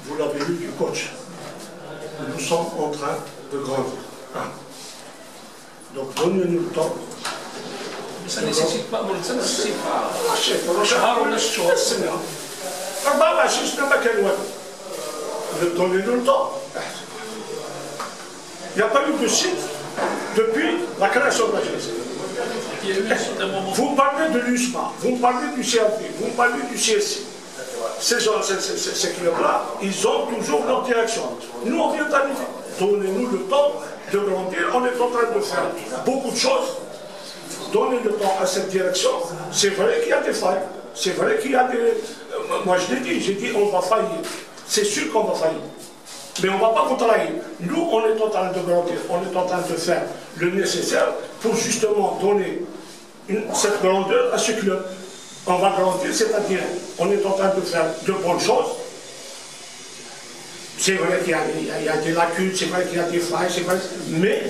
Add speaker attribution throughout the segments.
Speaker 1: vous l'avez vu, du coach. Nous sommes en train de grandir. Hein. Donc donnez-nous le temps.
Speaker 2: Ça ne nécessite pas.
Speaker 1: Donnez-nous le temps. Il n'y a pas eu de site depuis la création de la GSC. Vous parlez de l'USMA, vous parlez du CRD, vous parlez du CSC. Ces clubs-là, ils ont toujours leur direction. Nous, on vient d'arriver. Donnez-nous le temps de grandir. On est en train de faire beaucoup de choses. Donnez le temps à cette direction. C'est vrai qu'il y a des failles. C'est vrai qu'il y a des... Moi, je l'ai dit, j'ai dit on va faillir. C'est sûr qu'on va faillir. Mais on ne va pas vous trahir. Nous, on est en train de grandir. On est en train de faire le nécessaire pour justement donner cette grandeur à ce club. On va grandir, c'est-à-dire on est en train de faire de bonnes choses. C'est vrai qu'il y a des lacunes, c'est vrai qu'il y a des failles, c'est vrai, mais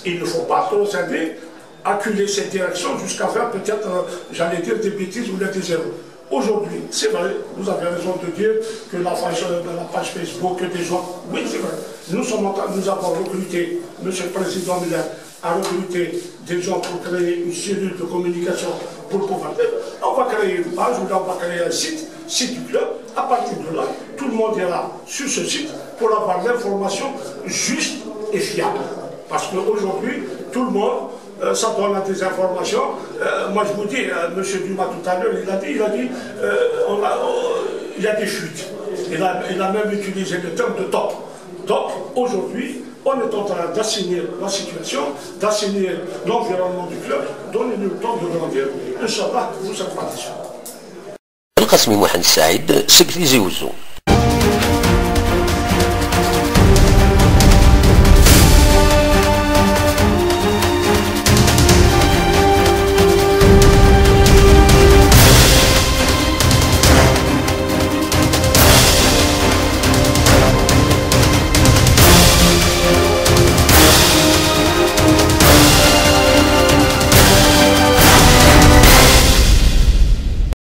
Speaker 1: il ne faut pas trop s'aider, acculer cette direction jusqu'à faire peut-être, j'allais dire, des bêtises ou des erreurs. Aujourd'hui, c'est vrai, vous avez raison de dire que la page Facebook, que des gens, oui c'est vrai, nous avons recruté, M. le Président Miller a recruté des gens pour créer une cellule de communication pour pouvoir faire. On va créer une page, ou là on va créer un site du club. À partir de là, tout le monde ira sur ce site pour avoir l'information juste et fiable. Parce qu'aujourd'hui, tout le monde ça donne des informations. Moi je vous dis, M. Dumas tout à l'heure, il a dit il y a des fuites. Il a même utilisé le terme de top. Donc aujourd'hui, on est en train d'assainir la situation, d'assainir l'environnement du club, donnez-nous le temps de grandir. Inch'Allah, vous serez pas déçus.
Speaker 3: القاسمي محمد السعيد سكرتير زوزو